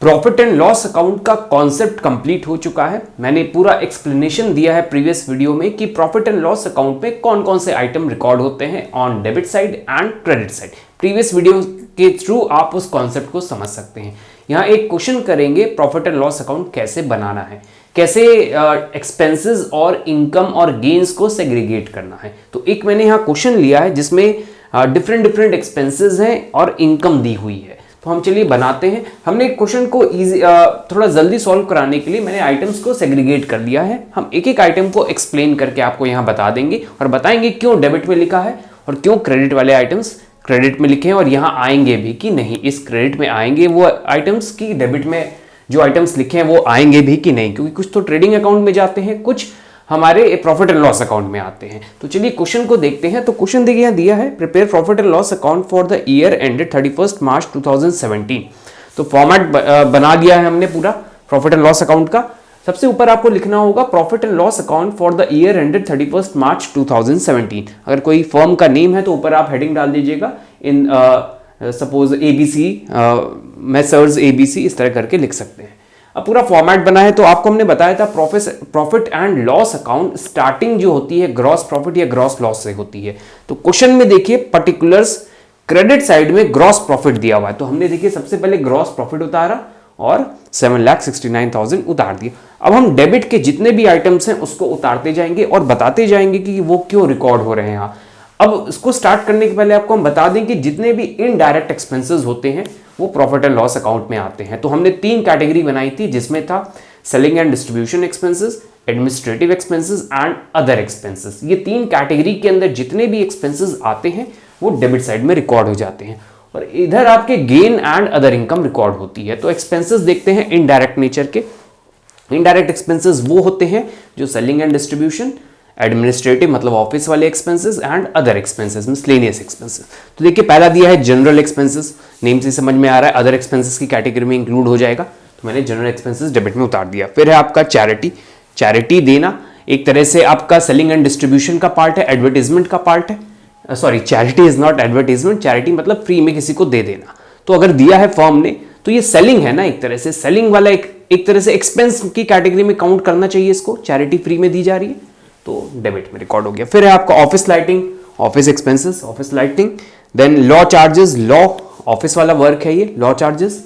Profit and loss account का concept complete हो चुका है। मैंने पूरा एक्सप्लेनेशन दिया है प्रीवियस वीडियो में कि प्रॉफिट एंड लॉस अकाउंट में कौन कौन से आइटम रिकॉर्ड होते हैं on debit side and credit side. Previous video के थ्रू आप उस कॉन्सेप्ट को समझ सकते हैं। यहाँ एक क्वेश्चन करेंगे, प्रॉफिट एंड लॉस अकाउंट कैसे बनाना है, कैसे एक्सपेंसेस और इनकम और गेन्स को सेग्रीगेट करना है। तो एक मैंने यहाँ क्वेश्चन लिया है जिसमें डिफरेंट एक्सपेंसेस हैं और इनकम दी हुई है। तो हम चलिए बनाते हैं। हमने क्वेश्चन को इजी थोड़ा जल्दी सॉल्व कराने के लिए मैंने आइटम्स को सेग्रीगेट कर दिया है। हम एक एक आइटम को एक्सप्लेन करके आपको यहाँ बता देंगे और बताएंगे क्यों डेबिट में लिखा है और क्यों क्रेडिट वाले आइटम्स क्रेडिट में लिखे हैं और यहाँ आएंगे भी कि नहीं, इस क्रेडिट में आएंगे वो आइटम्स की डेबिट में जो आइटम्स लिखे हैं वो आएंगे भी कि नहीं, क्योंकि कुछ तो ट्रेडिंग अकाउंट में जाते हैं, कुछ हमारे प्रॉफिट एंड लॉस अकाउंट में आते हैं। तो चलिए क्वेश्चन को देखते हैं। तो क्वेश्चन देखिए यहाँ दिया है, prepare profit and loss account for the year ended 31 मार्च 2017। तो फॉर्मेट बना दिया है हमने पूरा प्रॉफिट एंड लॉस अकाउंट का। सबसे ऊपर आपको लिखना होगा profit and loss account for the year ended 31 मार्च 2017। अगर कोई फर्म का नेम है तो ऊपर आप हेडिंग डाल दीजिएगा, in suppose ABC, messrs ABC, इस तरह करके लिख सकते हैं। अब पूरा फॉर्मेट बना है। तो आपको हमने बताया था profit and loss account starting जो होती है ग्रॉस प्रॉफिट या ग्रॉस लॉस से होती है। तो क्वेश्चन में देखिए पर्टिकुलर्स क्रेडिट साइड में ग्रॉस प्रॉफिट दिया हुआ है। तो हमने देखिए सबसे पहले ग्रॉस प्रॉफिट उतारा और 7,69,000 उतार दिया। अब हम डेबिट के जितने भी आइटम्स हैं उसको उतारते जाएंगे और बताते जाएंगे कि वो क्यों रिकॉर्ड हो रहे हैं यहाँ। अब इसको स्टार्ट करने के पहले आपको हम बता दें कि जितने भी इनडायरेक्ट एक्सपेंसेस होते हैं वो प्रॉफिट एंड लॉस अकाउंट में आते हैं। तो हमने 3 कैटेगरी बनाई थी जिसमें था selling and distribution expenses, administrative expenses and other expenses. ये 3 कैटेगरी के अंदर जितने भी एक्सपेंसेस आते हैं वो डेबिट साइड में रिकॉर्ड हो जाते हैं और इधर आपके gain and other income record होती है। तो एक्सपेंसेस देखते हैं इनडायरेक्ट नेचर के। इनडायरेक्ट एक्सपेंसेस वो होते हैं जो सेलिंग एंड डिस्ट्रीब्यूशन, एडमिनिस्ट्रेटिव मतलब ऑफिस वाले expenses and other expenses, miscellaneous expenses. तो देखिए पहला दिया है जनरल एक्सपेंसेस, नेम से समझ में आ रहा है अदर एक्सपेंसेस की कैटेगरी में इंक्लूड हो जाएगा। तो मैंने जनरल एक्सपेंसेस डेबिट में उतार दिया। फिर है आपका चैरिटी देना, एक तरह से आपका सेलिंग एंड डिस्ट्रीब्यूशन का पार्ट है, एडवर्टीजमेंट का पार्ट है। Sorry, charity is not advertisement, charity मतलब फ्री में किसी को दे देना। तो अगर दिया है फर्म ने तो ये सेलिंग है ना, एक तरह से सेलिंग वाला एक तरह से एक्सपेंस की कैटेगरी में काउंट करना चाहिए इसको। चैरिटी फ्री में दी जा रही है तो डेबिट में रिकॉर्ड हो गया। फिर है आपका office lighting, office expenses, office lighting. Then law charges, law office वाला वर्क है ये, लॉ चार्जेस,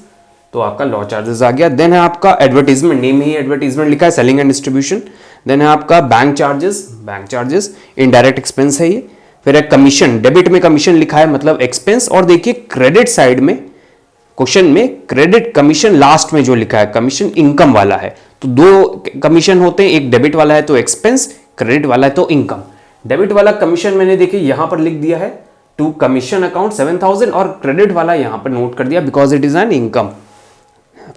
तो आपका लॉ चार्जेस आ गया। देन है आपका एडवर्टीजमेंट, नेम में ही एडवर्टीजमेंट लिखा है, सेलिंग एंड डिस्ट्रीब्यूशन। देन है आपका बैंक चार्जेस इनडायरेक्ट एक्सपेंस है ये। फिर है कमीशन, डेबिट में कमीशन लिखा है मतलब एक्सपेंस। और देखिए क्रेडिट साइड में क्वेश्चन में क्रेडिट कमीशन लास्ट में जो लिखा है कमीशन इनकम वाला है। तो 2 कमीशन होते हैं, एक डेबिट वाला है तो एक्सपेंस, क्रेडिट वाला है तो इनकम। डेबिट वाला कमीशन मैंने देखिए यहां पर लिख दिया है टू कमीशन अकाउंट 7,000 और क्रेडिट वाला यहां पर नोट कर दिया because it is an income.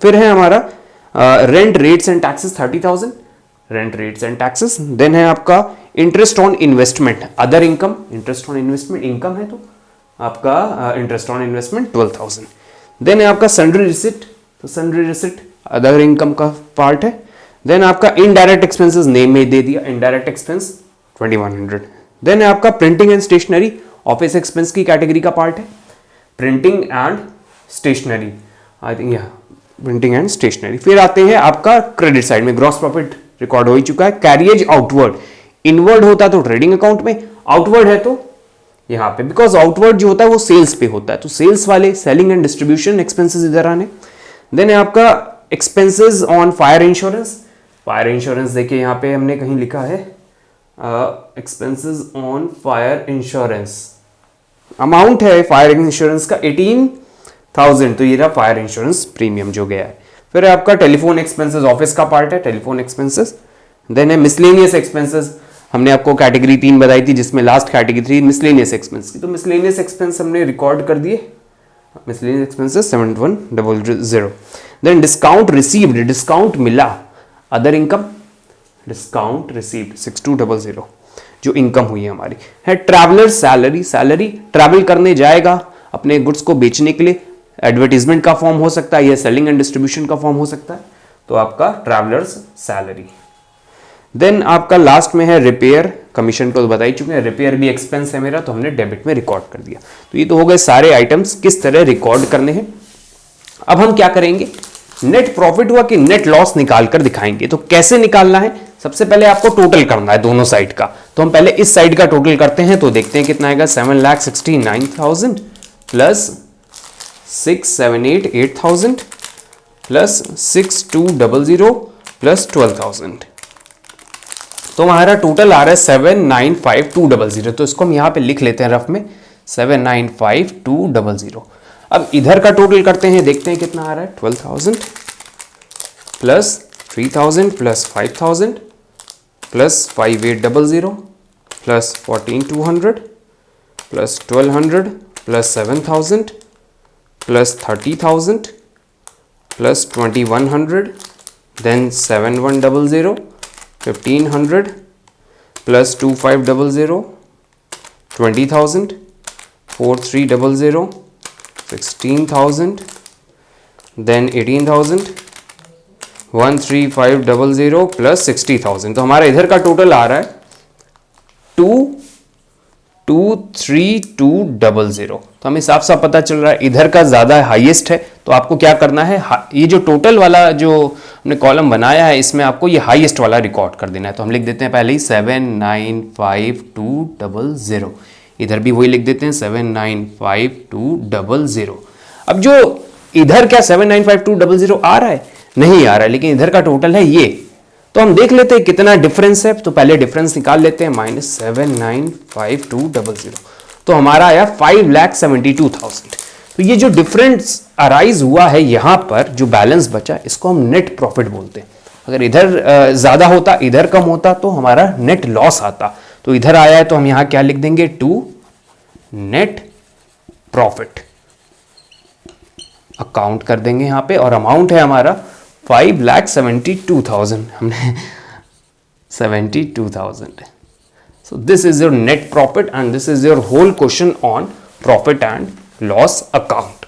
फिर है हमारा rent rates and taxes 30,000, rent rates and taxes. Then है आपका interest on investment other income, interest on investment income है तो आपका इंटरेस्ट ऑन इन्वेस्टमेंट 12,000। देन है आपका सन्ड्री रिसिट, तो सन्ड्री रिसिट अदर इनकम का पार्ट है। देन आपका इनडायरेक्ट एक्सपेंसेस नेम में दे दिया, इनडायरेक्ट एक्सपेंस 2100। देन है आपका printing and stationery, office expense की कैटेगरी का पार्ट है, printing and stationery, I think यह प्रिंटिंग एंड स्टेशनरी। फिर आते हैं आपका क्रेडिट साइड में, ग्रॉस प्रॉफिट रिकॉर्ड हो ही चुका है। कैरियज आउटवर्ड, इनवर्ड होता है तो ट्रेडिंग अकाउंट में, आउटवर्ड है तो यहाँ पे, बिकॉज आउटवर्ड जो होता है वो सेल्स पे होता है तो सेल्स वाले सेलिंग एंड डिस्ट्रीब्यूशन एक्सपेंसेस इधर आने। देन है आपका expenses on fire insurance, fire insurance देखिए यहाँ पे हमने कहीं लिखा है expenses on fire insurance, amount है फायर इंश्योरेंस का 18,000, तो ये रहा फायर इंश्योरेंस प्रीमियम जो गया है। फिर आपका टेलीफोन एक्सपेंसेस, ऑफिस का पार्ट है टेलीफोन एक्सपेंसेस। देन है मिसलेनियस एक्सपेंसेस, हमने आपको कैटेगरी 3 बताई थी जिसमें लास्ट कैटेगरी थी मिसलेनियस एक्सपेंस की, तो मिसलेनियस एक्सपेंस हमने रिकॉर्ड कर दिए, miscellaneous expenses 7100। Then discount received, discount मिला अदर इनकम, डिस्काउंट रिसीव्ड 6200 जो इनकम हुई है हमारी। है ट्रैवलर सैलरी, सैलरी ट्रैवल करने जाएगा अपने गुड्स को बेचने के लिए, एडवर्टीजमेंट का फॉर्म हो सकता है या सेलिंग एंड डिस्ट्रीब्यूशन का फॉर्म हो सकता है, तो आपका ट्रैवलर्स सैलरी। देन आपका लास्ट में है रिपेयर, कमीशन तो बता ही चुके हैं, रिपेयर भी एक्सपेंस है मेरा तो हमने डेबिट में रिकॉर्ड कर दिया। तो ये तो हो गए सारे आइटम्स किस तरह रिकॉर्ड करने हैं। अब हम क्या करेंगे, नेट प्रॉफिट हुआ कि नेट लॉस निकाल कर दिखाएंगे। तो कैसे निकालना है, सबसे पहले आपको टोटल करना है दोनों साइड का। तो हम पहले इस साइड का टोटल करते हैं, तो देखते हैं कितना आएगा। 7,69,000 प्लस 6,788,000 प्लस 6,200 प्लस 12,000। तो हमारा टोटल आ रहा है 7,95,200। तो इसको हम यहाँ पे लिख लेते हैं रफ में, 7,95,200। अब इधर का टोटल करते हैं, देखते हैं कितना आ रहा है। 12,000 plus 3,000 plus 5,000 plus 5,800 plus 14,200 plus 1,200 plus 7,000 plus 30,000 plus 2,100, then 7,100 1,500 plus 2,500 20,000 4,300 16,000, then 18,000 1,3,500 plus 60,000। तो हमारा इधर का टोटल आ रहा है 2,23200। तो हमें साफ साफ पता चल रहा है इधर का ज़्यादा हाईएस्ट है। तो आपको क्या करना है, ये जो टोटल वाला जो हमने कॉलम बनाया है इसमें आपको ये हाईएस्ट वाला रिकॉर्ड कर देना है। तो हम लिख देते हैं पहले ही 7,95,200। इधर भी वही लिख देते हैं 7,95,200। अब जो इधर क्या 7,95,200 आ रहा है, नहीं आ रहा है, लेकिन इधर का टोटल है ये। तो हम देख लेते हैं कितना डिफरेंस है। तो पहले डिफरेंस निकाल लेते हैं, -7,95,200। तो हमारा आया 5,72,000। तो ये जो डिफरेंस अराइज हुआ है यहाँ पर, जो बैलेंस बचा, इसको हम नेट प्रॉफिट बोलते हैं। अगर इधर ज़्यादा होता, इधर कम होता, तो हमारा नेट लॉस आता। तो इधर आया है तो हम यहाँ क्या लिख देंगे, 2 नेट प्रॉफिट अकाउंट कर देंगे यहाँ पे। और अमाउंट है हमारा 5,72,000, हमने 72,000। So this is your net profit and this is your whole question on profit and loss account.